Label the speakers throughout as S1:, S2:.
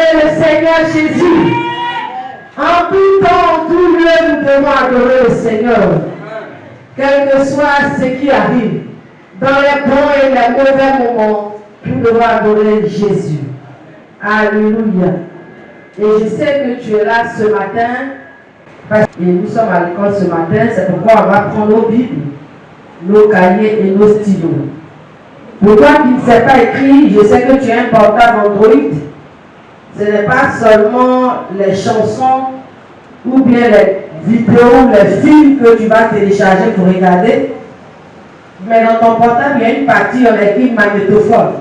S1: adorer le Seigneur Jésus. En tout temps, en tout lieu, nous devons adorer le Seigneur. Quel que soit ce qui arrive, dans les bons et les mauvais moments, nous devons adorer Jésus. Alléluia. Et je sais que tu es là ce matin. Et nous sommes à l'école ce matin. C'est pourquoi on va prendre nos Bibles, nos cahiers et nos stylos. Pour toi qui ne sais pas écrire, je sais que tu as un portable Android. Ce n'est pas seulement les chansons ou bien les vidéos, les films que tu vas télécharger pour regarder. Mais dans ton portable, il y a une partie, on a écrit magnétophone.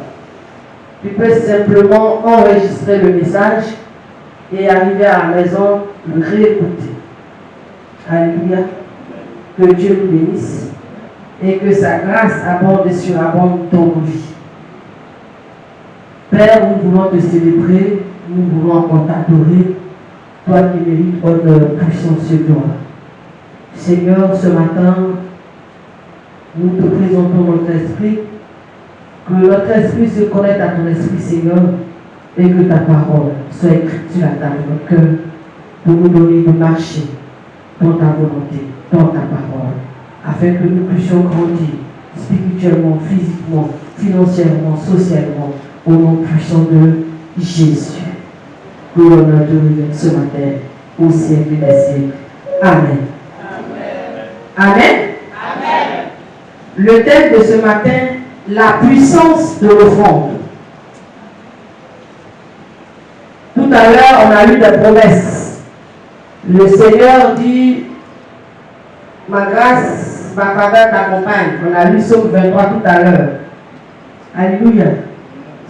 S1: Tu peux simplement enregistrer le message et arriver à la maison, le réécouter. Alléluia. Que Dieu nous bénisse et que sa grâce abonde et surabonde dans nos vies. Père, nous voulons te célébrer, nous voulons encore t'adorer, toi qui mérites honneur, puissance et gloire. Seigneur, ce matin, nous te présentons notre esprit, que notre esprit se connecte à ton esprit, Seigneur, et que ta parole soit écrite sur la table de notre cœur pour nous donner de marcher dans ta volonté, dans ta parole, afin que nous puissions grandir spirituellement, physiquement, financièrement, socialement, au nom puissant de Jésus. Que l'honneur te revienne ce matin, au siècle des siècles. Amen. Amen. Amen. Amen. Le thème de ce matin, la puissance de l'offrande. Tout à l'heure, on a lu des promesses. Le Seigneur dit, ma grâce, ma faveur t'accompagne. On a lu Psaume 23 tout à l'heure. Alléluia.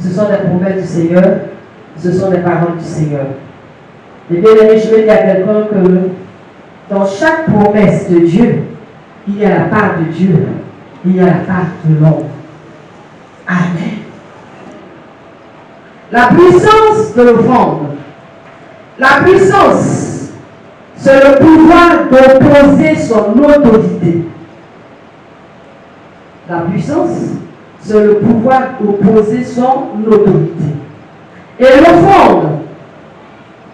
S1: Ce sont des promesses du Seigneur. Ce sont des paroles du Seigneur. Et bien aimé, je vais dire à quelqu'un que dans chaque promesse de Dieu, il y a la part de Dieu, il y a la part de l'homme. Amen. La puissance de l'offrande. La puissance, c'est le pouvoir d'opposer son autorité. La puissance, c'est le pouvoir d'opposer son autorité. Et l'offrande,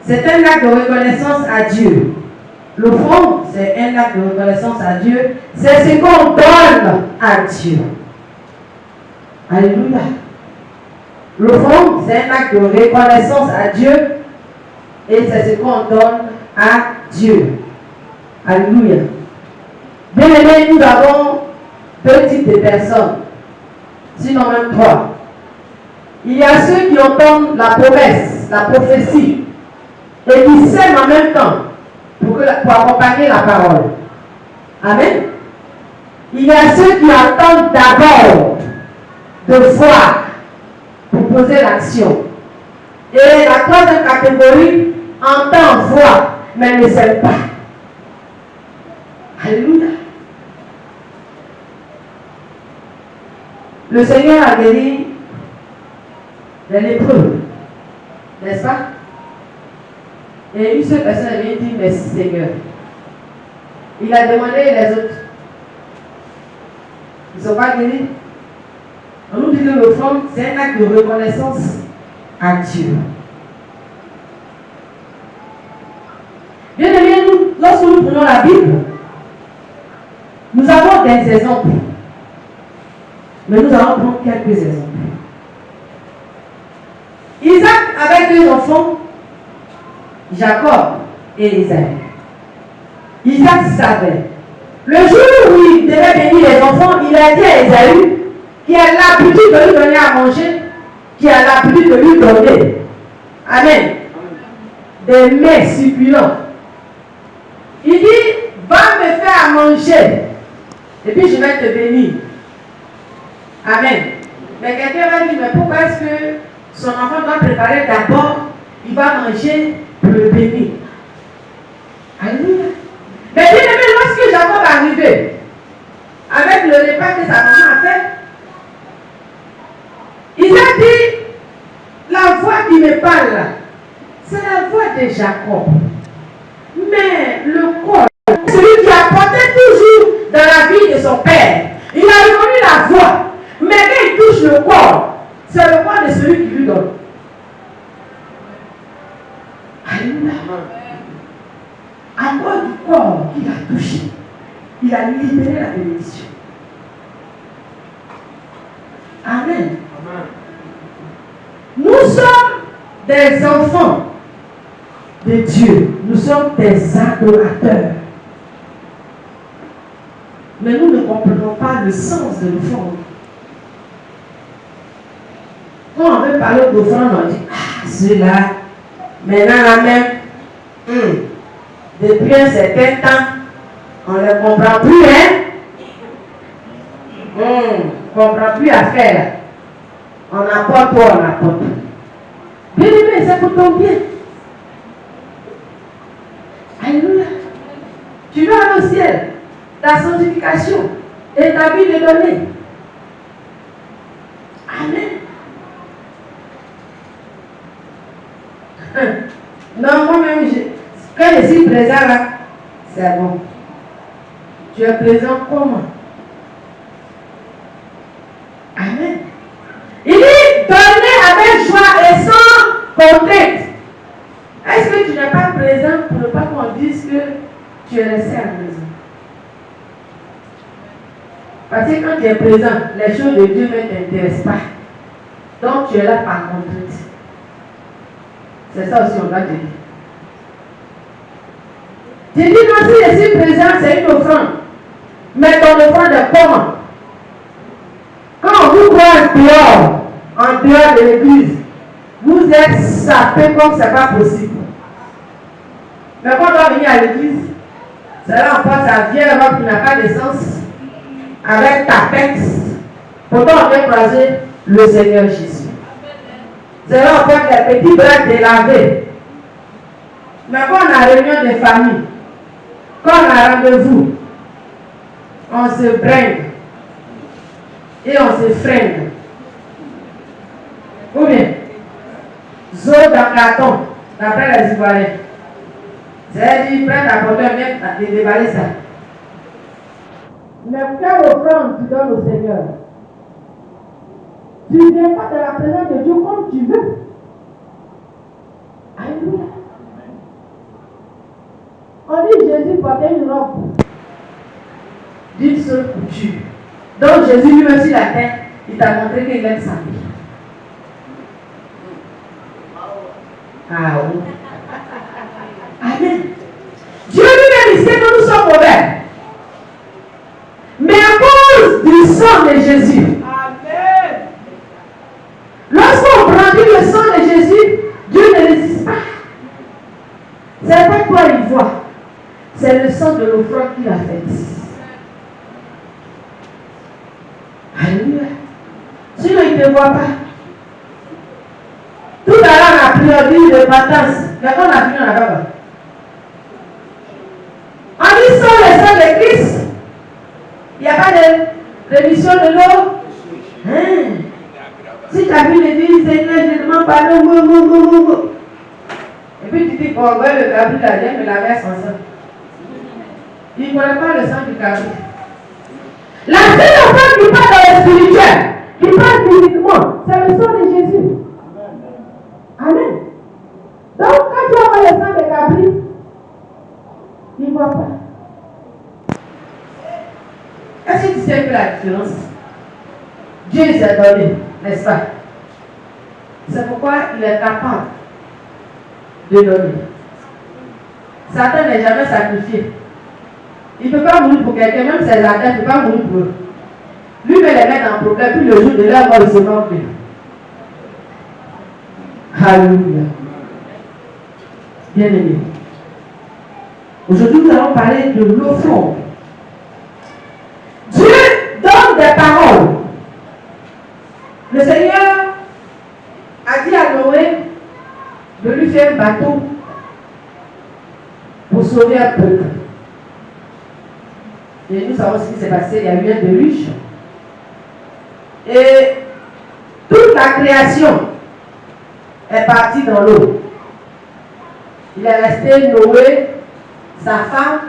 S1: c'est un acte de reconnaissance à Dieu. L'offrande, c'est un acte de reconnaissance à Dieu. C'est ce qu'on donne à Dieu. Alléluia. L'offrande, c'est un acte de reconnaissance à Dieu. Et c'est ce qu'on donne à Dieu. Alléluia. Bien aimé, nous avons deux types de personnes. Sinon même trois. Il y a ceux qui entendent la promesse, la prophétie, et qui sèment en même temps pour accompagner la parole. Amen. Il y a ceux qui attendent d'abord de voir pour poser l'action. Et la troisième catégorie entend, voit, mais ne sait pas. Alléluia. Le Seigneur a guéri les lépreux, n'est-ce pas? Et une seule personne avait dit merci Seigneur. Il a demandé les autres. Ils ne sont pas guéris. On nous dit que l'offrande, c'est un acte de reconnaissance à Dieu. Bien aimé, lorsque nous prenons la Bible, nous avons des exemples. Mais nous allons prendre quelques exemples. Isaac avait deux enfants, Jacob et Isaïe. Isaac savait. Le jour où il devait bénir les enfants, il a dit à Isaïe, qui a l'habitude de lui donner à manger, qui a l'habitude de lui donner. Amen. Des mets succulents. Il dit, va me faire à manger, et puis je vais te bénir. Amen. Mais quelqu'un va dire, mais pourquoi est-ce que son enfant doit préparer d'abord, il va manger pour le bénir? Alléluia. Mais bien aimé, lorsque Jacob est arrivé, avec le repas que sa maman a fait, il a dit, la voix qui me parle, c'est la voix de Jacob. Mais le corps, celui qui a porté toujours dans la vie de son père, il a reconnu la voix. Mais quand il touche le corps, c'est le corps de celui qui lui donne. corps qu'il a touché, il a libéré la bénédiction. Amen. Amen. Nous sommes des enfants de Dieu. Nous sommes des adorateurs. Mais nous ne comprenons pas le sens de l'offrande. Quand on veut parler d'offrande, on dit, ah, celui-là, maintenant la même, depuis un certain temps, on ne le comprend plus, hein? On ne comprend plus à faire. On apporte ou on apporte. Bien aimé, c'est pour ton bien. Alléluia. Tu vas aller au ciel. Ta sanctification et ta vie est donnée. Amen. Non, moi-même, quand je suis présent là, c'est bon. Tu es présent comment? Amen. Il dit donner avec joie et sans contrainte. Est-ce que tu n'es pas présent pour ne pas qu'on dise que tu es resté à la maison? Parce que quand tu es présent, les choses de Dieu ne t'intéressent pas. Donc tu es là par contrainte. C'est ça aussi, on va te dire. Tu dis non, si je suis présent, c'est une offrande. Mais ton offrande est comment? Quand on vous croise en dehors de l'église, vous êtes sapés comme ce n'est pas possible. Mais quand on doit venir à l'église, c'est là on porte sa vieille robe qui n'a pas de sens, avec ta pète. Pourtant on vient croiser le Seigneur Jésus. C'est là on porte les petits bras délavés. Mais quand on a réunion de famille, quand on a rendez-vous, on se bringue et on se freine. Ou bien, zo dans carton, d'après les Ivoiriens. C'est-à-dire, prends ta porteur, viens de déballer ça. Mais quelle offrande tu donnes au Seigneur? Tu ne viens pas de la présence de Dieu comme tu veux. Alléluia. On dit Jésus portait une robe d'une seule couture. Donc Jésus lui-même sur la terre, il t'a montré qu'il aime sa vie. Ah oui. Amen. Dieu lui-même il sait que nous sommes mauvais. Mais à cause du sang de Jésus. Amen. Lorsqu'on brandit le sang de Jésus, Dieu ne résiste pas. C'est pas toi il voit. C'est le sang de l'offrande qu'il a fait. Alléluia. Sinon il ne te voit pas. Tout à l'heure on a prié de patence. Mais quand on a fini, on n'a pas. On dit sans le sang de Christ, il n'y a pas de rémission de l'eau. Hein? Si tu as vu l'église, Seigneur, je demande pardon, et puis tu dis, bon, ouais, le cabri, la vienne, mais la verse ensemble. Il ne connaît pas le sang du cabri. La seule offrande qui parle dans le spirituel, qui parle physiquement, c'est le sang de Jésus. Amen. Donc, quand tu vois le sang de cabri, il ne voit pas. Est-ce que tu sais que la différence? Dieu s'est donné, n'est-ce pas? C'est pourquoi il est capable de donner. Satan n'est jamais sacrifié. Il ne peut pas mourir pour quelqu'un, même ses atteintes, il ne peut pas mourir pour eux. Lui met les mettre en problème, puis le jour de leur mort, il se manque. Alléluia. Bien aimé. Aujourd'hui, nous allons parler de l'offrande. Dieu donne des paroles. Le Seigneur a dit à Noé de lui faire un bateau pour sauver un peuple. Et nous savons ce qui s'est passé, il y a eu un déluge. Et toute la création est partie dans l'eau. Il est resté Noé, sa femme,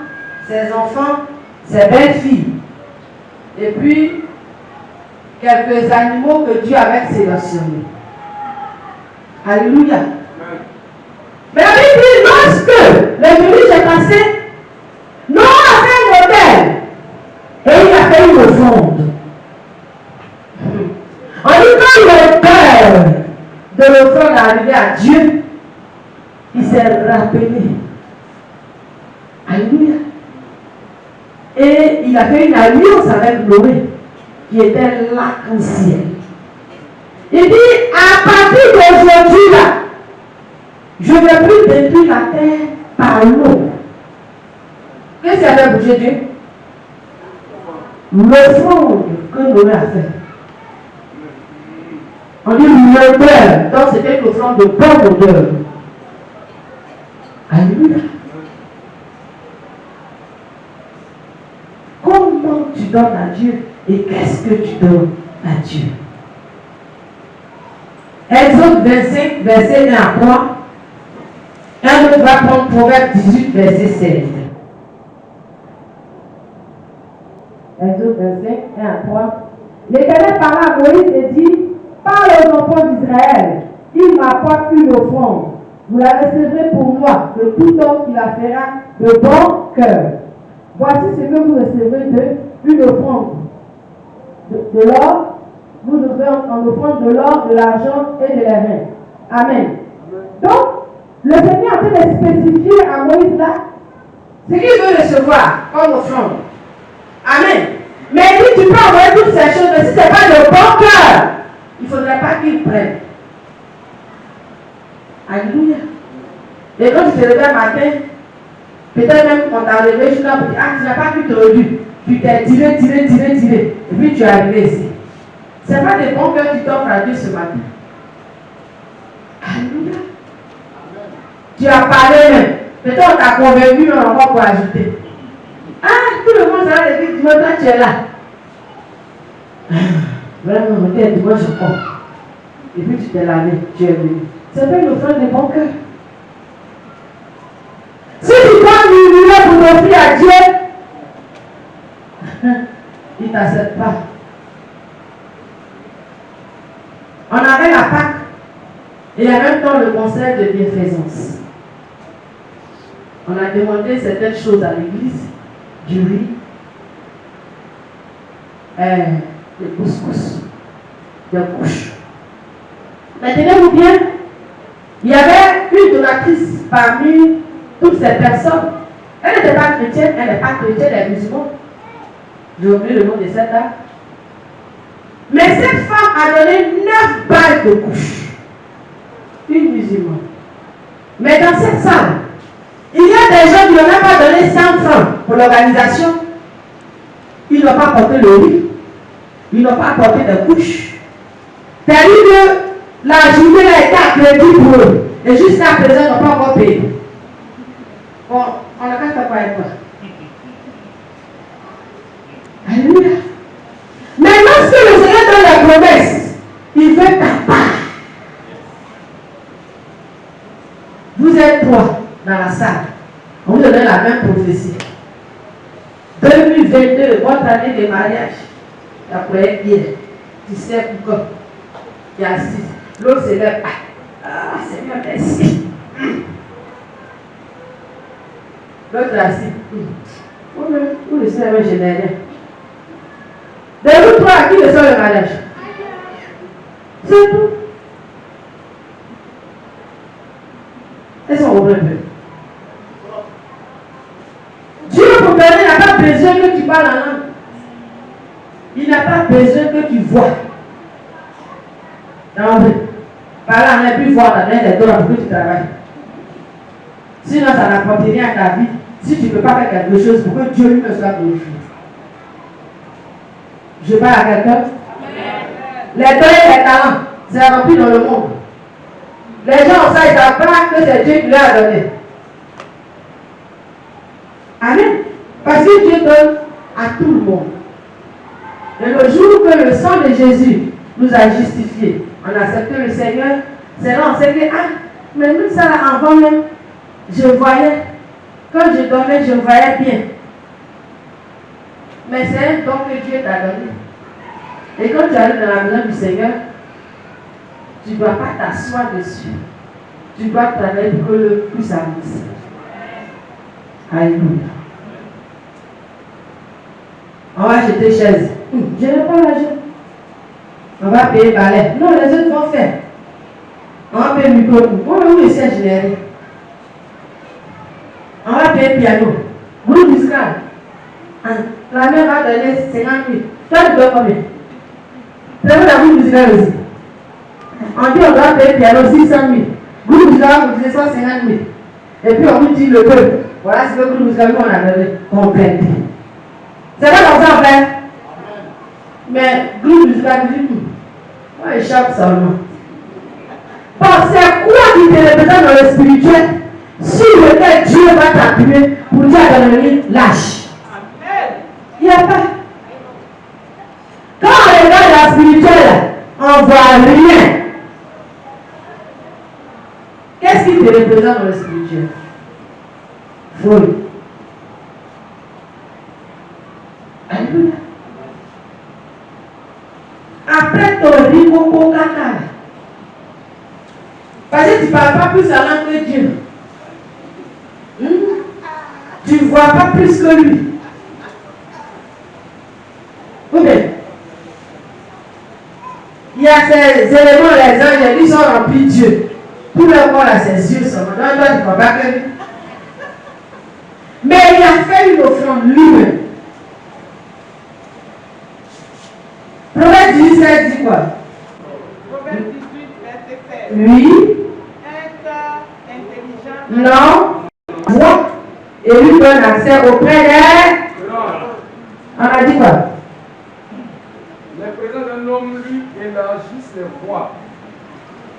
S1: ses enfants, ses belles-filles. Et puis, quelques animaux que Dieu avait sélectionnés. Alléluia. Mais la Bible dit, lorsque le déluge est passé, l'offrande. En dit quand l'auteur de l'offrande est arrivé à Dieu, il s'est rappelé. Alléluia. Et il a fait une alliance avec Noé, qui était l'arc-en-ciel. Il dit, à partir d'aujourd'hui là, je ne vais plus détruire la terre par l'eau. Qu'est-ce qui avait bougé Dieu? L'offrande que Noé a fait. On dit l'odeur. Donc c'était une offrande de bonne odeur. Alléluia. Comment tu donnes à Dieu et qu'est-ce que tu donnes à Dieu? Exode 25, verset 1 à 3. Un autre va prendre Proverbe 18, verset 16. Exode 25, 1 à 3. L'Éternel parla à Moïse et dit, parle aux enfants d'Israël, il m'apporte une offrande. Vous la recevrez pour moi, de tout homme qui la fera de bon cœur. Voici ce que vous recevrez une offrande de l'or. Vous devrez en offrande de l'or, de l'argent et de l'airain. Amen. Donc, le Seigneur est en train de spécifier à Moïse là ce qu'il veut recevoir comme offrande. Amen. Mais il dit, tu peux envoyer toutes ces choses, mais si ce n'est pas de bon cœur, il ne faudrait pas qu'il prenne. Alléluia. Et quand tu te réveilles matin, peut-être même quand tu as levé jusqu'à pour dire, ah, tu n'as pas pu te reluire. Tu t'es tiré. Et puis tu es arrivé ici. Ce n'est pas de bon cœur qui t'offre à Dieu ce matin. Alléluia. Tu as parlé même. Peut-être on t'a convaincu, mais on va pour ajouter. Ah, tout le monde s'arrête et dit, toi tu es là. Vraiment, on dit, moi je prends. Et puis tu t'es lavé, tu es venu. C'est pas une offrande de bon cœur. Si tu dois murmurer pour t'offrir à Dieu, il ne t'accepte pas. On avait la Pâque et en même temps le conseil de bienfaisance. On a demandé certaines choses à l'église, du riz, des couscous, des couches. Mais tenez-vous bien, il y avait une donatrice parmi toutes ces personnes. Elle n'était pas chrétienne, elle n'est pas chrétienne, elle est musulmane. J'ai oublié le nom de cette dame. Mais cette femme a donné 9 balles de couches. Une musulmane. Mais dans cette salle, il y a des gens qui n'ont même pas donné 100 francs pour l'organisation. Ils n'ont pas apporté le riz. Ils n'ont pas apporté de couches. C'est-à-dire que la journée a été à crédit pour eux. Et jusqu'à présent, ils n'ont pas encore payé. Bon, on n'a qu'à faire quoi avec toi. Alléluia. Mais lorsque le Seigneur donne la promesse, il veut ta part. Vous êtes 3 dans la salle. On vous donne la même prophétie. 2022, votre année de mariage. La première hier. Tu sais pourquoi. Il y a 6. L'autre se lève. Ah, Seigneur, merci. L'autre est assis. Où le Seigneur, je n'ai rien. De vous 3 à qui le sort le mariage? C'est tout. Est-ce qu'on comprend un peu? Dieu pour donner n'a pas besoin que tu parles en langue. Il n'a pas besoin que tu vois. Non, parler en langue, puis voir dans les doigts pour que tu travailles. Sinon, ça n'apporte rien à ta vie. Si tu ne peux pas faire quelque chose pour que Dieu lui me soit glorifié. Je parle à quelqu'un. Les dons et les talents, c'est rempli dans le monde. Les gens, ça, ils ne savent pas que c'est Dieu qui leur a donné. Amen. Parce que Dieu donne à tout le monde. Et le jour que le sang de Jésus nous a justifiés, on a accepté le Seigneur, c'est là on sait que, ah, mais nous, ça là, avant même, je voyais, quand je donnais, je voyais bien. Mais c'est un don que Dieu t'a donné. Et quand tu arrives dans la maison du Seigneur, tu ne dois pas t'asseoir dessus. Tu dois travailler pour que le plus avance. Alléluia. On va acheter chaise. Je n'ai pas l'argent. On va payer balai. Non, les autres vont faire. On va payer micro. On va où ici générer. On va payer piano. Groupe musical. La mère va donner 50 000. Toi, tu dois combien? Prévois la groupe musicale aussi. On dit on doit payer piano 600 000. Groupe musical va coûter 150 000. Et puis on vous dit le peuple. Voilà ce que le groupe musical qu'on a donné. Complète. C'est pas comme ça en fait. Mais groupe musical dit on échappe seulement. Bon, c'est quoi qui te représente dans le spirituel sur lequel Dieu va t'appuyer pour dire à ton ennemi lâche? Il n'y a pas. Quand on regarde la spirituelle, on ne voit rien. Qu'est-ce qui te représente dans le spirituel? Folie. Alléluia. Après ton rico caca. Parce que tu ne parles pas plus la langue que Dieu. Tu ne vois pas plus que lui. Ok. Il y a ces éléments, les anges, ils sont remplis de Dieu. Tout le monde a ses yeux seulement. Donc, toi, tu ne vois pas que lui. Mais il a fait une offrande lui-même. Proverbe 17 dit quoi?
S2: Proverbe 18, verset 16.
S1: Oui.
S2: Un cœur intelligent.
S1: Non. Voix. Et lui donne accès auprès des. On a dit quoi?
S3: La présence d'un homme lui élargit ses voies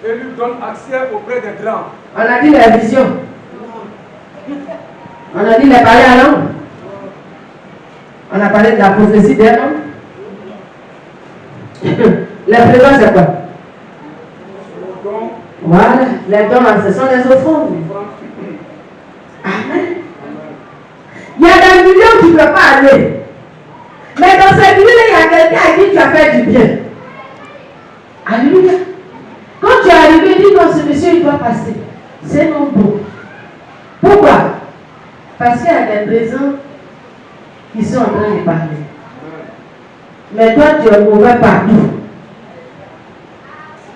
S3: et lui donne accès auprès des grands.
S1: On a dit la vision. On a dit les parler à l'homme. On a parlé de la prophétie d'un homme. La présence c'est quoi? Voilà, les dons, ce sont les offrandes. Amen. Il y a des millions qui ne peuvent pas aller. Mais dans ces millions, il y a quelqu'un à qui tu as fait du bien. Alléluia. Quand tu es arrivé, dis non, ce monsieur, il doit passer. C'est non bon. Pourquoi? Parce qu'il y a des présents qui sont en train de parler. Mais toi, tu es mauvais partout.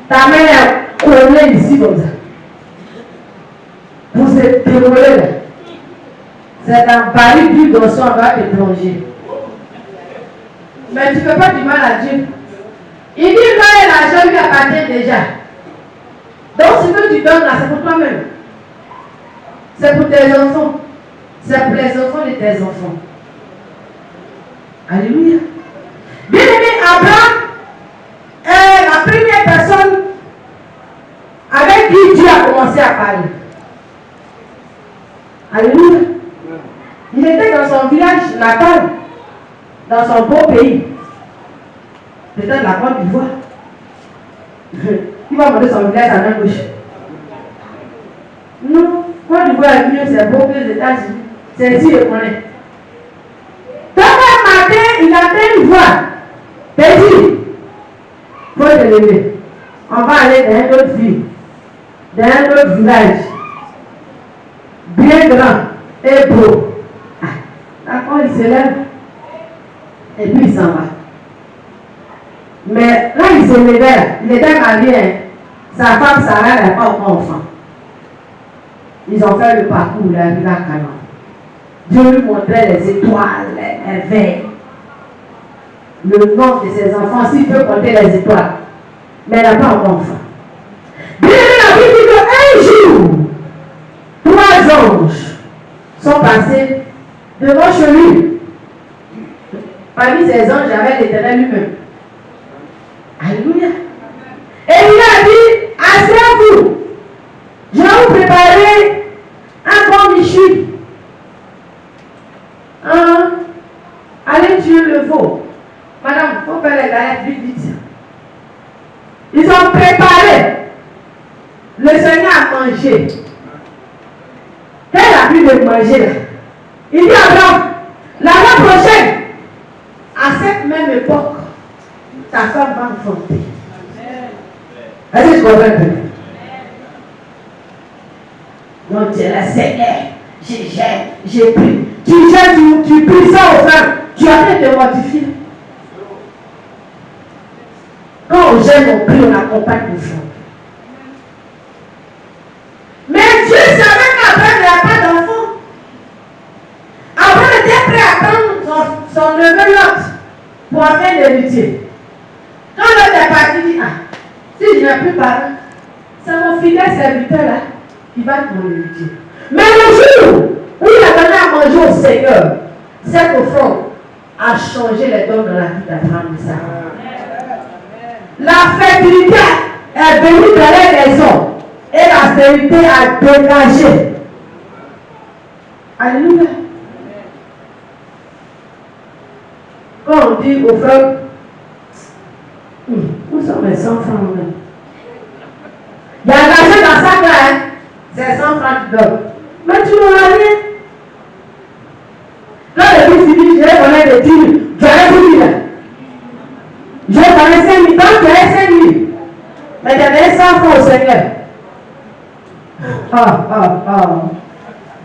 S1: Ta mère est collée ici comme ça. Pour se dérouler là. C'est un baril d'huile dans son va te plonger. Mais tu ne fais pas du mal à Dieu. Il dit que l'argent lui appartient déjà. Donc ce que tu donnes là, c'est pour toi-même. C'est pour tes enfants. C'est pour les enfants de tes enfants. Alléluia. Bien-aimé, Abraham est la première personne avec qui Dieu a commencé à parler. Alléluia. Il était dans son village natal, dans son beau pays. Peut-être la Côte d'Ivoire. Il va demander son village à main gauche. Non, Côte d'Ivoire est mieux, c'est beau que les États-Unis. C'est ici, je connais. Donc, un matin, il a une voix. Petit, il faut te lever. On va aller dans une autre ville, dans un autre village. Bien grand et beau. D'accord, il se lève. Et puis il s'en va. Mais là, il se levait. Il était marié. Hein. Sa femme, Sarah, n'avait pas encore enfant. Ils ont fait le parcours, la ville à Canaan. Dieu lui montrait les étoiles, les merveilles. Le nom de ses enfants, s'il peut compter les étoiles. Mais il n'a pas encore enfant. Bien, la Bible dit qu'un jour, 3 anges sont passés devant chez lui. Parmi ces anges, il y avait l'Éternel lui-même. Alléluia. Et il a dit, asseyez-vous. Je vais vous préparer un bon michu. Allez tuer le veau. Madame, il faut faire les galettes vite, vite. Ils ont préparé. Le Seigneur a mangé. Quand il a pris de manger là, il dit à Abraham, l'année prochaine, à cette même époque, ta femme va enfanter. Est-ce que tu comprends un peu? Donc tu es là, Seigneur, j'ai pris. Tu pries ça au frère. Tu as fait te mortifier. Quand on gêne, on prie, on accompagne les gens. Mais Dieu savait qu'Abraham n'avait pas d'enfant. Abraham était prêt à prendre son neveu Lot pour en faire l'héritier. Quand Lot est parti, il dit, ah, si je n'ai plus parent, c'est mon fidèle serviteur là qui va être mon héritier. Mais le jour où il a donné à manger au Seigneur, cette offrande a changé les dons dans la vie d'Abraham et Sarah. La fertilité est venue dans les maisons et la vérité a dégagé. Alléluia. Quand on dit aux frères, où sont mes 100 francs même? Il y a l'argent dans ça là, c'est 100 francs qui donnent. Mais tu n'auras rien. Quand le fils dit, je vais donner des 10 000, tu as 10 000. Je vais donner 5 000, donc tu as 5 000. Mais tu as 100 francs au Seigneur.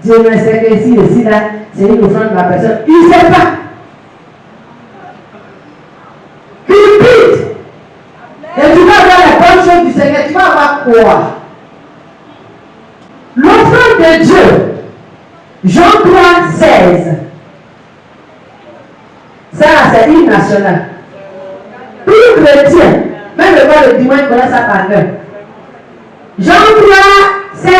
S1: Dieu me sait que ici, là, c'est une offrande de la personne. Il ne sait pas. Cupide. Et tu vas avoir les bonnes choses du Seigneur. Tu vas avoir quoi? L'offrande de Dieu. Jean 3, 16. Ça, c'est une nationale. Tout chrétien, même le dimanche, connaît ça par cœur. Jean 3, 16.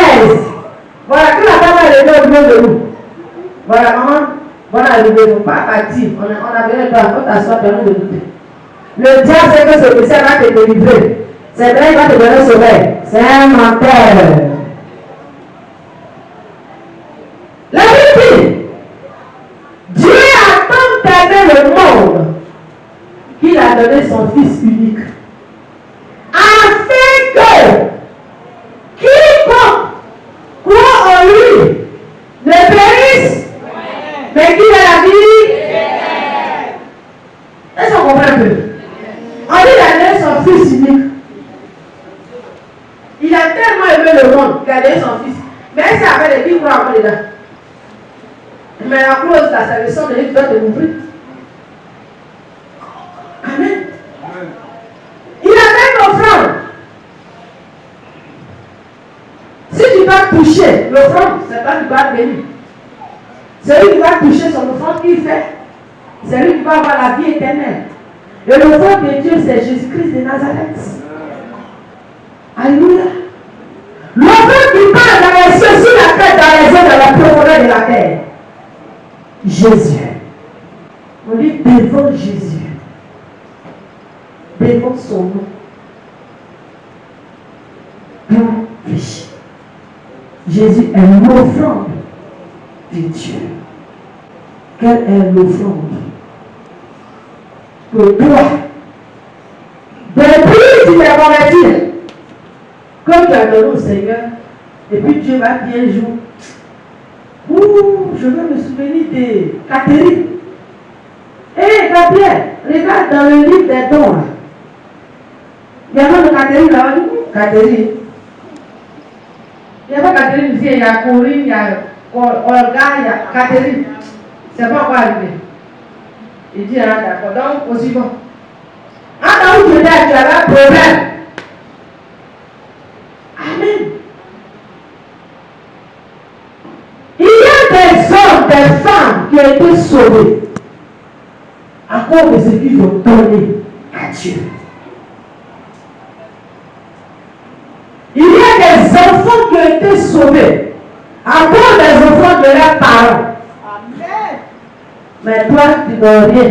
S1: Voilà, que la femme est levée au milieu de nous. Voilà, maman, voilà, levez-vous, pas partir. On a besoin de toi, on t'assoit, de nous écouter. Le diable sait que ce Christ va te délivrer. C'est vrai, il va te donner un sommeil. C'est un menteur. La Bible dit, Dieu a tant aimé le monde qu'il a donné son Fils unique. Afin que quiconque croit en lui ne périsse, mais qu'il ait la vie. Est-ce qu'on comprend un peu? On dit qu'il a donné son Fils unique. Il a tellement aimé le monde qu'il a donné son Fils. Mais ça avait des qui croient encore dedans. Mais la clause là, c'est le sang de lui qui doit te couvrir. Amen. Il a même l'offrande. Si tu vas toucher l'offrande, c'est pas du bas béni. Celui qui va toucher son offrande qu'il fait, c'est lui qui va avoir la vie éternelle. Et l'offrande de Dieu, c'est Jésus-Christ de Nazareth. Alléluia. L'offrande qui parle dans les cieux, sur la terre, dans les eaux, dans la profondeur de la terre. Jésus. On dit devant Jésus. Devant son nom. Pour péché. Jésus est l'offrande de Dieu. Quelle est l'offrande? Que toi, depuis tu t'es converti, comme tu as donné au Seigneur, et puis Dieu va dire un jour, je veux me souvenir de Catherine. Hé, Gabriel, regarde dans le livre des dons là. Il y a de Catherine là, Catherine. Il n'y a pas Catherine ici, il y a Corinne, il y a Olga, il y a Catherine. C'est pas quoi arriver. Il dit, ah d'accord, donc aussi bon. Ah non, tu avais un problème. Amen. Il y a des hommes, des femmes qui ont été sauvés à cause de ce qu'ils ont donné à Dieu. Il y a des enfants qui ont été sauvés à cause des enfants de leurs parents. Amen. Mais toi, tu ne donnes rien.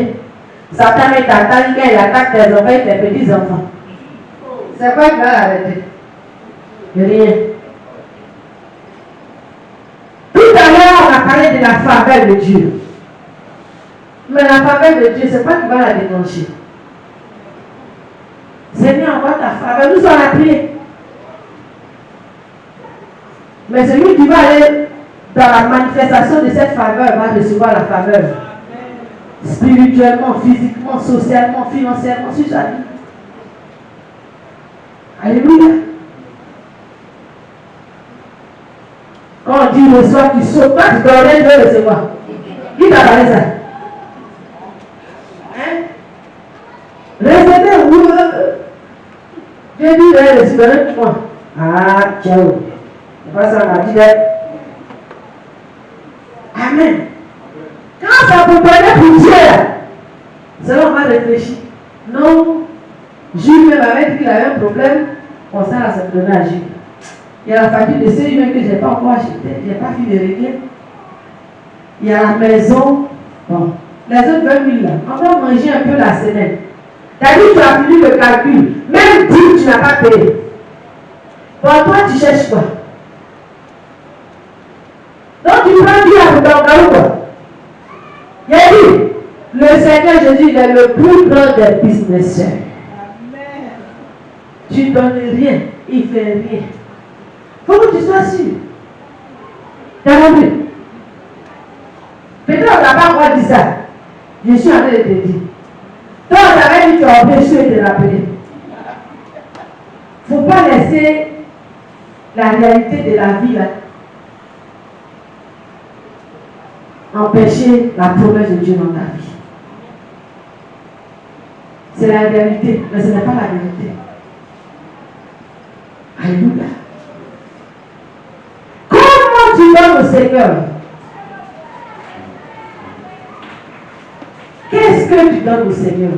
S1: Satan met ta taille, il attaque tes enfants et tes petits-enfants. C'est quoi qui va l'arrêter? Rien. Tout à l'heure, on a parlé de la faveur de Dieu. Mais la faveur de Dieu, ce n'est pas qui va la déclencher. Seigneur, envoie ta faveur. Nous allons prier. Mais celui qui va aller dans la manifestation de cette faveur va recevoir la faveur. Spirituellement, physiquement, socialement, financièrement, sur sa vie. Alléluia. Quand on dit reçois, tu sautes pas, tu dois rien de recevoir. Qui t'a parlé ça? J'ai dit, le Seigneur, moi. Ah, ciao. C'est pas ça, on a dit. Amen. Quand ça peut parler pour Dieu, c'est là on va réfléchir. Non, Jules même avait dit qu'il avait un problème, on s'en a donné à Jules. Il y a la famille de ceux que je n'ai pas encore acheté, je n'ai pas fini de régler. Il y a la maison. Bon, les autres 20 000 là, on va manger un peu la semaine. C'est-à-dire que tu as fini le calcul, même 10 tu n'as pas payé. Bon, toi tu cherches quoi? Donc tu prends Dieu à ton quoi? Il a dit, le Seigneur Jésus il est le plus grand des businessmen.
S2: Amen.
S1: Tu ne donnes rien, il ne fait rien. Il faut que tu sois sûr. Tu as compris? Peut-être on n'a pas encore dit ça. Je suis en train de te dire. Toi, on t'avait dit que tu as empêché de te rappeler. Il ne faut pas laisser la réalité de la vie là empêcher la promesse de Dieu dans ta vie. C'est la réalité, mais ce n'est pas la vérité. Alléluia. Comment tu donnes au Seigneur? Qu'est-ce que tu donnes au Seigneur?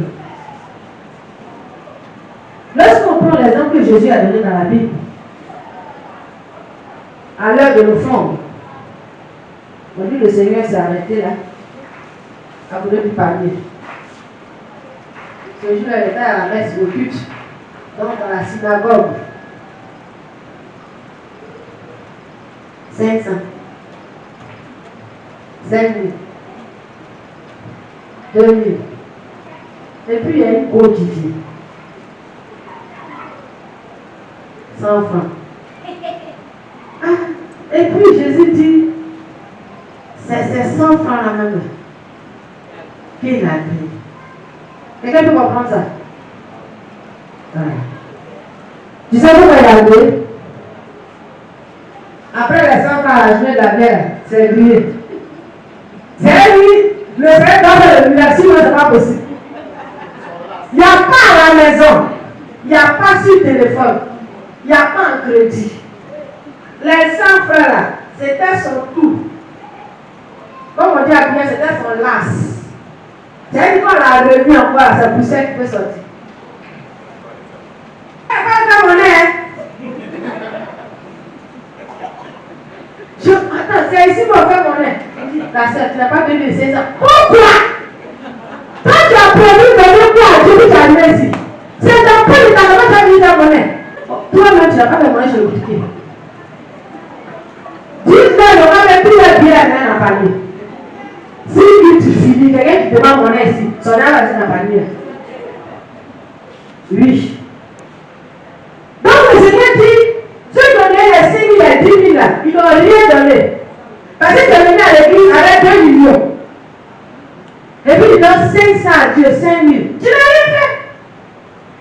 S1: Lorsqu'on prend l'exemple que Jésus a donné dans la Bible, à l'heure de l'offrande, on dit le Seigneur s'est arrêté là, à côté du panier. Ce jour-là, il était à la messe, au culte, donc dans la synagogue. 500. 5 000. 2 000. Et puis il y a une eau qui vient. 100 francs. Ah, et puis Jésus dit, c'est 100 francs la même. Qu'il a dit. Quelqu'un peut comprendre ça? Voilà. Tu sais pourquoi il a dit? Après les 100 francs à la journée de la guerre, c'est grillé. C'est lui, le frère doit faire le miracle, sinon c'est pas possible. Il n'y a pas à la maison, il n'y a pas sur le téléphone, il n'y a pas en crédit. Les 100 francs là, c'était son tout. Comme on dit à bien, c'était son las. C'est une fois la remis encore, sa poussière qui peut sortir. Il n'y a pas de monnaie. Attends, c'est ici qu'on fait monnaie. La sœur, tu n'as pas donné 500. Pourquoi? Quand tu as prévu de donner quoi à Dieu, tu as donné ici. C'est dans quel état tu as mis ta monnaie? Toi-même, tu n'as pas de monnaie chez le boutiquier. Dis-le, on va mettre tout le bien à la panier. Si tu finis, quelqu'un qui te demande monnaie ici, son âme va dans la panier. Oui. Donc le Seigneur dit, ceux qui ont donné les 5 000 et 10 000 là, ils n'ont rien donné. Parce que tu es venu à l'église avec 2 millions. Et puis tu donnes 500 à Dieu, 5 000. Tu n'as rien fait.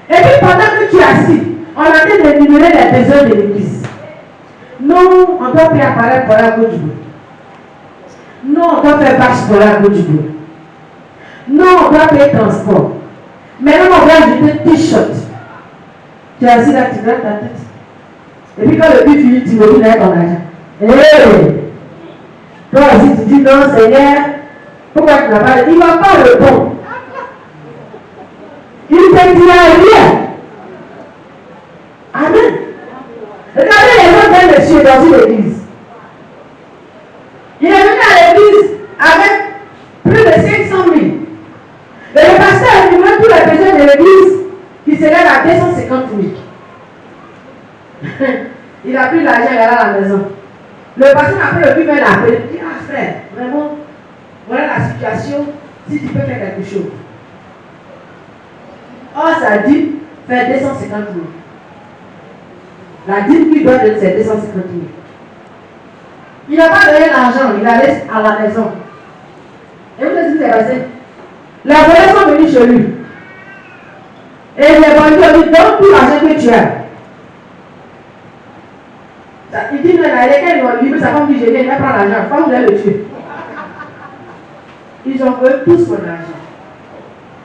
S1: Et puis pendant que tu es assis, on a train d'énumérer les besoins de l'église. Non, on doit faire apparaître pour la gauche du bout. Non, on doit faire vache pour la gauche du bout. Non, on doit payer transport. Maintenant, on va ajouter t-shirt. Tu es assis là, tu grattes ta tête. Et puis quand le but finit, tu reviens avec ton argent. Hey! Toi aussi, tu dis non, Seigneur, pourquoi tu n'as pas? Il ne va pas répondre. Il ne te dira rien. Amen. Regardez les gens d'un monsieur dans une église. Il est venu à l'église avec plus de 500 000. Et le pasteur a énuméré tous les besoins de l'église qui s'élèvent à 250 000. Il a pris l'argent, il est allé à la maison. Le pasteur après le but m'a appelé. Il dit, ah frère, vraiment, voilà la situation, si tu peux faire quelque chose. Or, ça dit, faire 250 000. La dîme qu'il doit donner, c'est 250 000. Il n'a pas donné l'argent, il la laisse à la maison. Et vous savez ce qui s'est passé? Les voleurs sont venus chez lui. Et les bandits ont dit, donne tout l'argent que tu as. Il dit, non, il a quelqu'un, ils vont livrer sa femme, il va prendre l'argent, pas vous allez le tuer. Ils ont volé tout son argent.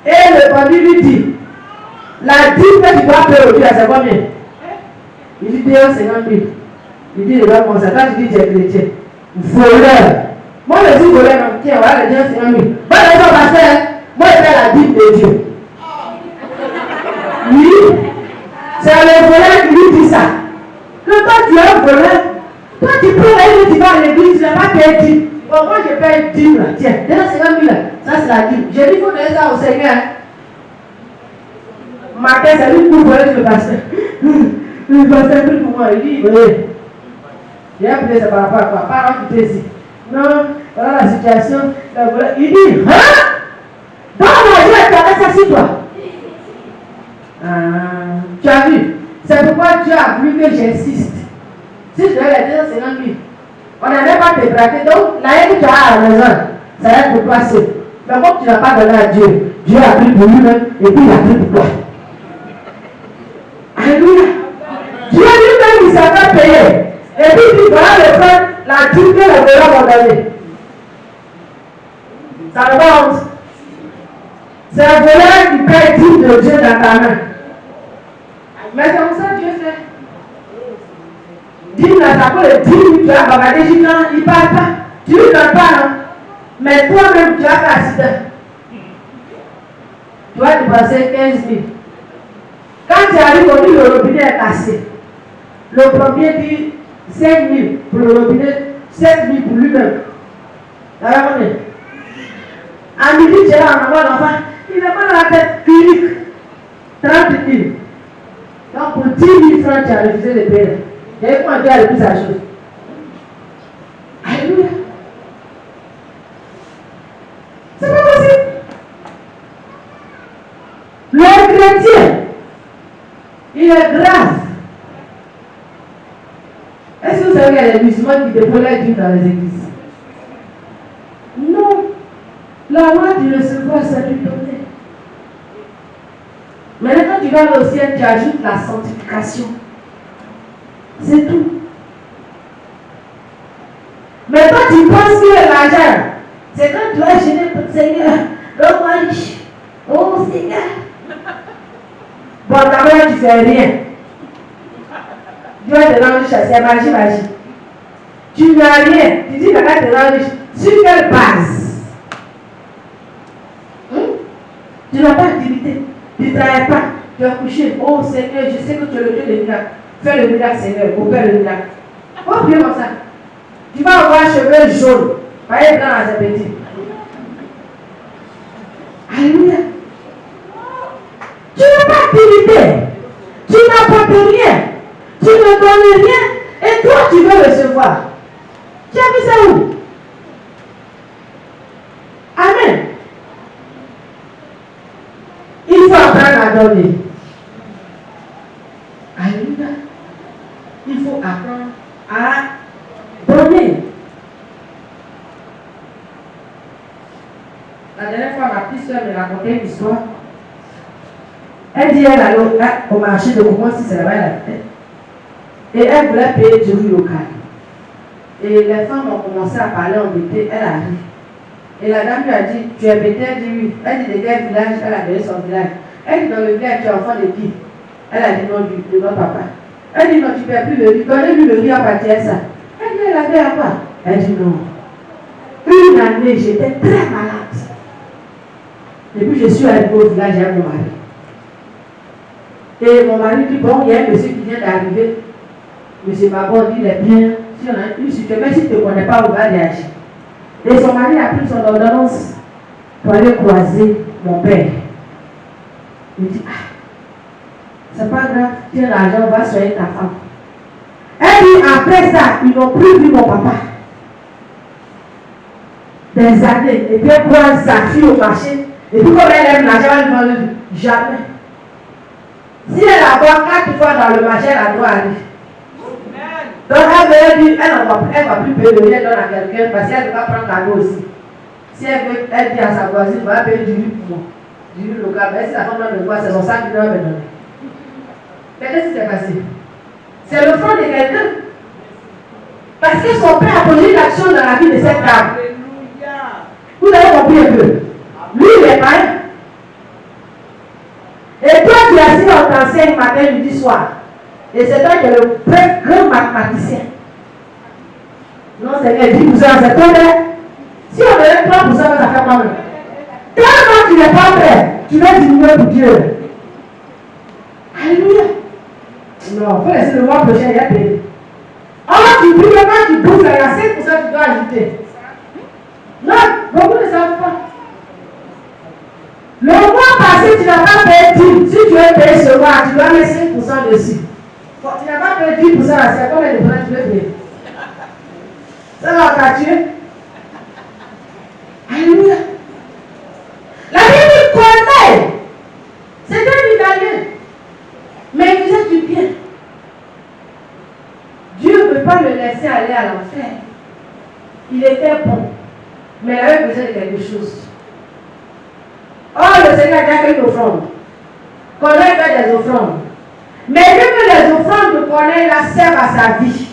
S1: Et le bandit lui dit, La dîme que tu dois payer au Dieu, c'est combien? Il dit 50 000. Il dit, il va commencer. Quand tu dis tu es chrétien, voleur. Moi, je dis voleur, non, tiens, voilà le Dieu 50 000. Moi, je dis, pasteur, moi, je fais la dîme de Dieu. Oui, c'est le voleur qui lui dit ça. Que quand tu es un voleur, toi, tu prends la dîme, tu vas à l'église, tu n'as pas payé dîme. Bon, moi, je paye dîme là. Tiens, 50 000 là. Ça, c'est la dîme. J'ai dit, il faut donner ça au Seigneur. Matin, c'est lui pour voler le pasteur. Le pasteur prie pour moi. Il dit, oui. J'ai appelé ça par rapport à quoi? Parents qui plaisir. Non, voilà la situation. Il dit, hein? Dans l'argent, tu as ça sur toi. Tu as vu? C'est pourquoi Dieu a voulu que j'insiste. Si je devais les dire, c'est 50 000. On n'allait pas te braquer. Donc, l'année que tu as à la maison, ça va être pour toi seul. Mais comme tu n'as pas donné à Dieu, Dieu a pris pour lui-même et puis il a pris pour toi. Alléluia. Dieu lui-même, il s'est payé. Et puis, il va le faire la dîme que les voleurs vont donner. Ça ne va honte. C'est un voleur qui paye 10 de Dieu dans ta main. Mais c'est comme ça que Dieu fait. Dîme là, ça peut le 10 000, tu as babadé, il ne parle pas. Tu ne lui donnes pas, non. Mais toi-même, tu as fait accident. Tu vas dépenser 15 000. Quand tu arrives au milieu, le robinet est cassé. Le premier dit 5 000 pour le robinet, 7 000 pour lui-même. D'accord? À midi, tu es là en avant l'enfant, il a mal à la tête, clinique. 30 000. Donc pour 10 000 francs, tu as refusé de payer. Et comment Dieu a repris sa chose? Alléluia. C'est pas possible. Le chrétien, il est grave. Est-ce que vous savez qu'il y a des musulmans qui dépôlent les dîmes dans les églises? Non. La loi du recevoir, c'est du donner. Maintenant, quand tu vas au ciel, tu ajoutes la sanctification. C'est tout. Mais quand tu penses que l'argent, c'est quand tu as gêné pour le Seigneur. Donc, moi, oh Seigneur. Bon, d'abord, tu fais rien. Dieu te rend riche, c'est magie. Tu n'as rien. Tu dis que tu te rend riche. Sur quelle base? Tu n'as pas d'activité. Tu ne travailles pas. Tu as couché. Oh Seigneur, je sais que tu es le Dieu des miracles. Fais le miracle, Seigneur. Opère le miracle. Pourquoi prier comme ça? Tu vas avoir cheveux jaunes. Pareil blanc à ses petits. Alléluia. Tu n'as pas d'activité. Tu n'apportes rien. Tu ne donnes rien. Et toi, tu veux recevoir. Tu as vu ça où? Amen. Il faut apprendre à donner. Alléluia. Il faut apprendre à donner. La dernière fois, ma petite soeur me racontait une histoire. Elle dit elle allait au marché de comment si c'est là-bas elle habitait. Et elle voulait payer du riz local. Et les femmes ont commencé à parler en bêté, elle a ri. Et la dame lui a dit, tu es bêté? Elle dit oui. Elle dit de quel village? Elle a donné son village. Elle dit dans le village, tu es enfant de qui? Elle a dit non, de notre papa. Elle dit non, tu ne perds plus le riz. Donnez-lui le riz à partir de ça. Elle dit elle avait à quoi? Elle dit non. Une année, j'étais très malade. Et puis je suis arrivée au village avec mon mari. Et mon mari dit bon, il y a un monsieur qui vient d'arriver. Monsieur Mabon dit les biens. Si on a une situation, même si tu ne connais pas, on va réagir. Et son mari a pris son ordonnance pour aller croiser mon père. Il dit, c'est pas grave, tiens l'argent, va soigner ta femme. Elle dit, après ça, ils n'ont plus vu mon papa. Des années. Et puis elle croise sa fille au marché. Et puis comme elle aime l'argent, elle ne demande jamais. Si elle a boit 4 fois dans le marché, elle a droit à aller. Donc elle dit, elle ne va plus payer le lien à quelqu'un parce qu'elle va prendre cadeau aussi. Si elle dit à sa voisine, va payer du riz pour moi, du riz local, mais si la femme ne voit, c'est son sac qui doit me donner. Mais qu'est-ce qui s'est passé? C'est le front de quelqu'un. Parce que son père a posé une action dans la vie de cette dame. Vous avez compris un peu? Lui, il est pareil. Et toi, tu as assis, on t'enseigne matin, midi, soir. Et c'est toi qui es le très grand mathématicien. Non, Seigneur, 10%, c'est ton l'air. Si on donnait 3%, ça fait quoi même? Tellement tu n'es pas prêt, tu vas diminuer pour Dieu. Alléluia. Non, il faut laisser le mois prochain, il y a payé. Oh, tu pries quand tu bouffes, il y a 5% que tu dois ajouter. Non, beaucoup ne savent pas. Le mois passé, tu n'as pas payé 10. Si tu veux payer ce mois, tu dois mettre 5% dessus. Bon, tu n'as pas payé 10%, c'est combien de pourcents tu veux payer? Ça va t'attirer. Alléluia. La Bible connaît. C'est un Italien. Mais il faisait du bien. Dieu ne peut pas le laisser aller à l'enfer. Il était bon. Mais il avait besoin de quelque chose. Oh, le Seigneur a déjà fait une offrande. Connaît fait des offrandes. Mais vu que les offrandes de Corneille la servent à sa vie,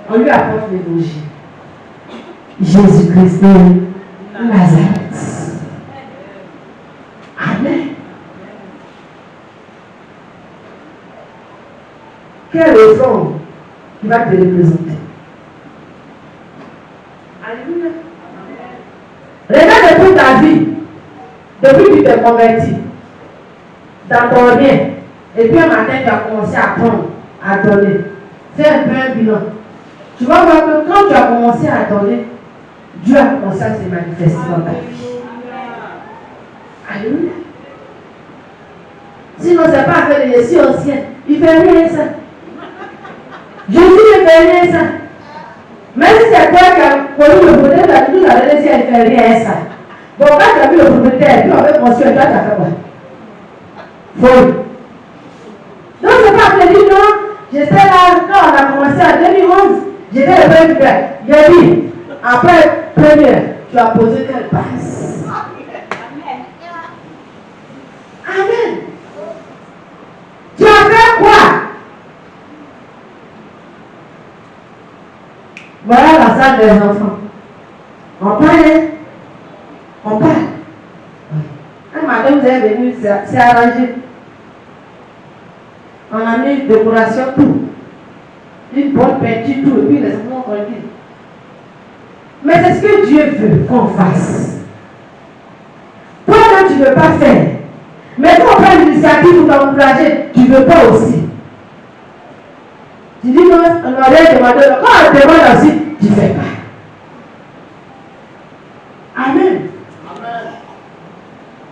S1: on lui apporte l'évangile. Jésus-Christ de Nazareth. Amen. Quelle offrande qui va te représenter? Alléluia. Regarde toute ta vie, depuis que tu t'es converti, dans ton rien, et puis un matin tu as commencé à prendre, à donner. Fais un peu un bilan. Tu vas voir que quand tu as commencé à donner, Dieu a commencé à se manifester dans ta vie. Alléluia. Sinon, c'est pas avec les récits anciens. Il ne fait rien ça. Jésus ne fait rien ça. Même si c'est toi qui as connu le propriétaire, tu as dit qu'il ne fait rien ça. Bon, quand tu as vu le propriétaire, tu avais construit, toi tu as fait quoi? Folie. Donc, c'est pas que je dis non. J'étais là quand on a commencé en 2011. J'étais le premier père. J'ai dit, après première, tu as posé quelle base? Amen. Tu as fait quoi? Voilà la salle des enfants. On parle, hein? On parle. Un matin, vous êtes venu, c'est arrangé. On a mis une décoration, tout. Une bonne peinture, tout. Et puis les enfants ont dit. Mais c'est ce que Dieu veut qu'on fasse. Toi-même, tu ne veux pas faire. Mais quand on prend l'initiative pour t'encourager, tu ne veux pas aussi. Tu dis non, on aurait demandé. Quand on demande aussi, tu ne fais pas. Amen. Amen.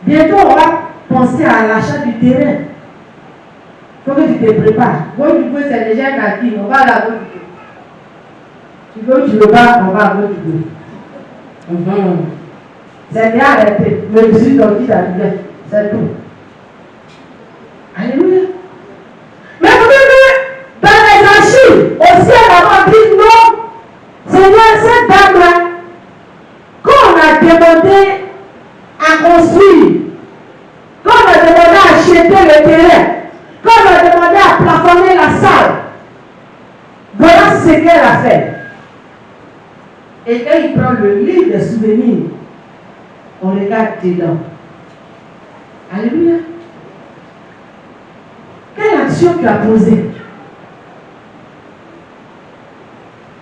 S1: Bientôt, on va penser à l'achat du terrain. Il faut que tu te prépares. Bon, du coup, c'est déjà un acquis. On va à la bonne. Tu veux ou tu ne veux pas, on va à l'autre bout. C'est bien arrêté. Mais je suis sorti d'Abidjan. C'est tout. Alléluia. Mais vous voyez, dans les archives, au ciel, on dit non. Seigneur, cette dame-là, quand on a demandé à construire, quand on a demandé à acheter le terrain, quand on a demandé à plafonner la salle, voilà ce qu'elle a fait. Et quand il prend le livre des souvenirs, on regarde dedans. Alléluia. Quelle action tu as posée?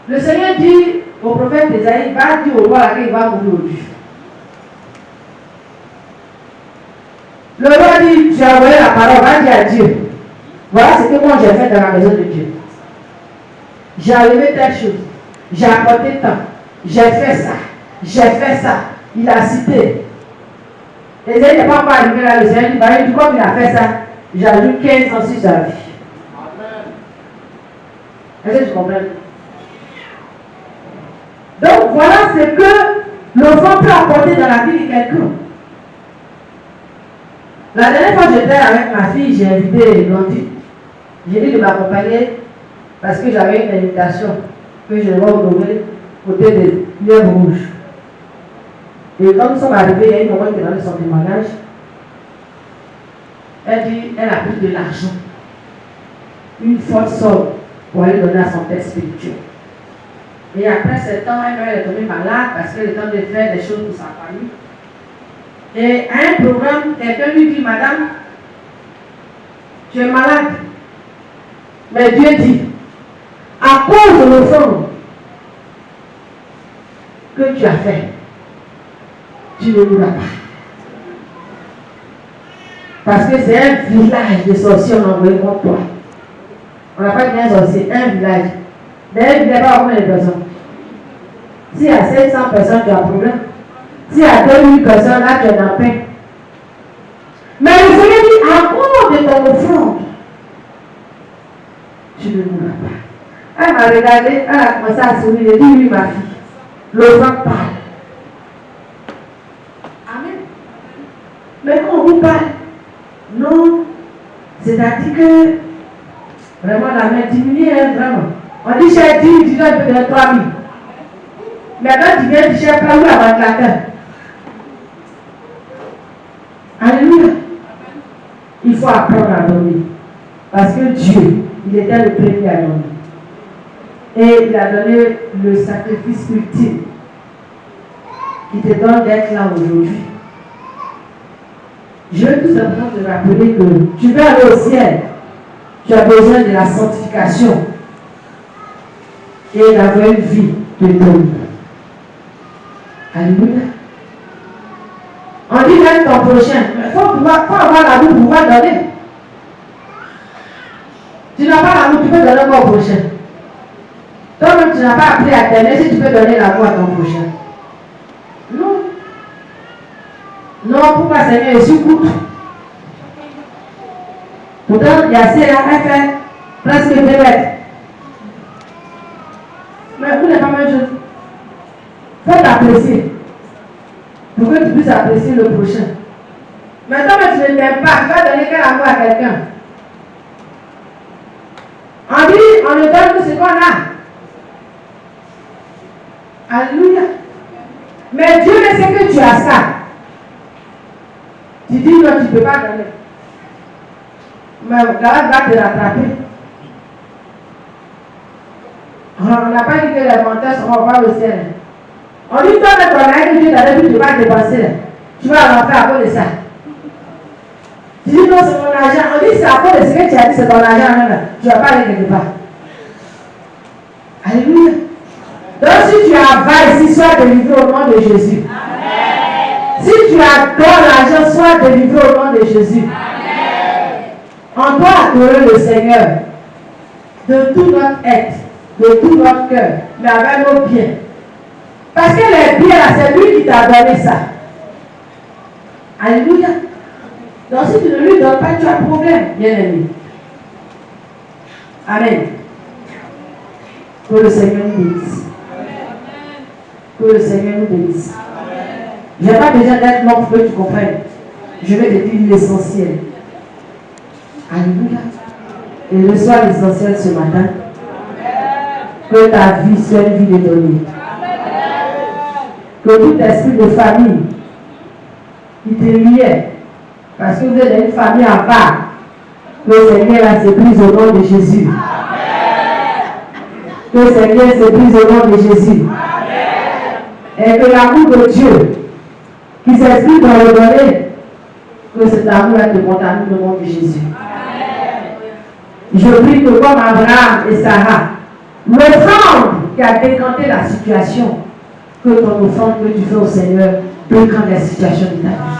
S1: Le Seigneur dit au prophète Isaïe, va dire au roi laquelle il va mourir aujourd'hui. Le roi dit, tu as envoyé la parole, va dire à Dieu. Voilà ce que moi j'ai fait dans la maison de Dieu. J'ai enlevé telle chose, j'ai apporté tant, j'ai fait ça, j'ai fait ça. Il a cité. Isaïe n'est pas encore arrivé là, le Seigneur dit, bah, comme il a fait ça, j'ajoute 15 ans sur sa vie. Est-ce que tu comprends? Donc voilà ce que l'enfant peut apporter dans la vie de quelqu'un. La dernière fois que j'étais avec ma fille, j'ai invité Blondie. J'ai dit de m'accompagner parce que j'avais une invitation que je vais ouvrir côté des lieux rouges. Et quand nous sommes arrivés, il y a une maman qui est dans son témoignage. Elle dit elle a pris de l'argent, une forte somme pour aller donner à son père spirituel. Et après ce temps, elle est tombée malade parce qu'elle est en train de faire des choses pour sa famille. Et à un programme, quelqu'un lui dit, madame, tu es malade. Mais Dieu dit, à cause de l'offrande que tu as fait, tu ne mourras pas. Parce que c'est un village de sorciers on a envoyé contre toi. On n'a pas dit un sorcier, un village. D'ailleurs, il n'y a pas combien de personnes. S'il y a 700 personnes, tu as un problème. S'il y a 2000 personnes, là, tu es en paix. Mais le Seigneur dit, à cause de ton offrande, tu ne mourras pas. Elle m'a regardé, elle a commencé à sourire, elle dit, oui, ma fille, l'offrande parle. Amen. Mais quand on vous parle, non, c'est-à-dire que vraiment la main diminue, hein, vraiment. On dit cher 10, tu dois donner 3 000. Maintenant tu viens du cher plein où la claquer. Alléluia. Il faut apprendre à donner. Parce que Dieu, il était le premier à donner. Et il a donné le sacrifice ultime qui te donne d'être là aujourd'hui. Je veux tout simplement te rappeler que tu veux aller au ciel. Tu as besoin de la sanctification et d'avoir une vie de don. Alléluia. On dit même ton prochain. Il faut avoir l'amour pour pouvoir donner. Tu n'as pas l'amour, tu peux donner quoi au prochain. Toi-même, tu n'as pas appris à t'aimer si tu peux donner l'amour à ton prochain. Non. Non, pourquoi Seigneur, je suis coûte. Pourtant, il y a ces là, elle fait presque 2 mètres. Mais vous n'êtes pas même chose. Il faut t'apprécier. Pour que tu puisses apprécier le prochain. Maintenant, tu ne t'aimes pas, tu vas donner quel amour à quelqu'un. On dit, on ne donne que ce qu'on a. Alléluia. Mais Dieu ne sait que tu as ça. Tu dis non, tu ne peux pas donner. Mais God va te rattraper. On n'a pas dit que les menteurs seront pas au ciel. On dit toi de ton argent que Dieu t'a donné, tu ne vas pas dépenser. Tu vas en faire à cause de ça. Tu dis non, c'est mon argent. On dit c'est à cause de ce que tu as dit, c'est ton argent. Non, tu ne vas pas aller quelque part. Alléluia. Donc si tu avales, si sois délivré au nom de Jésus. Amen. Si tu adores l'argent, sois délivré au nom de Jésus. Amen. On doit adorer le Seigneur de tout notre être, de tout notre cœur, mais avec nos biens. Parce que les biens là, c'est lui qui t'a donné ça. Alléluia. Donc si tu ne lui donnes pas, tu as un problème, bien-aimé. Amen. Que le Seigneur nous bénisse. Que le Seigneur nous bénisse. Je n'ai pas besoin d'être long pour que tu comprennes. Je vais te dire l'essentiel. Alléluia. Et reçois l'essentiel ce matin. Que ta vie soit une vie de donner. Que tout esprit de famille qui te liait, parce que vous êtes une famille à part, que le Seigneur se brise au nom de Jésus. Que le Seigneur se brise au nom de Jésus. Et que l'amour de Dieu qui s'exprime dans le donner, que cet amour te contamine au nom de Jésus. Je prie que comme Abraham et Sarah, l'offrande qui a décanté la situation, que ton offrande que tu fais au Seigneur décante la situation de ta vie.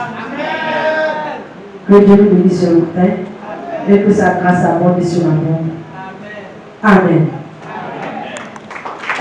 S1: Que Dieu nous bénisse ce matin et que sa grâce abonde sur la monde. Amen.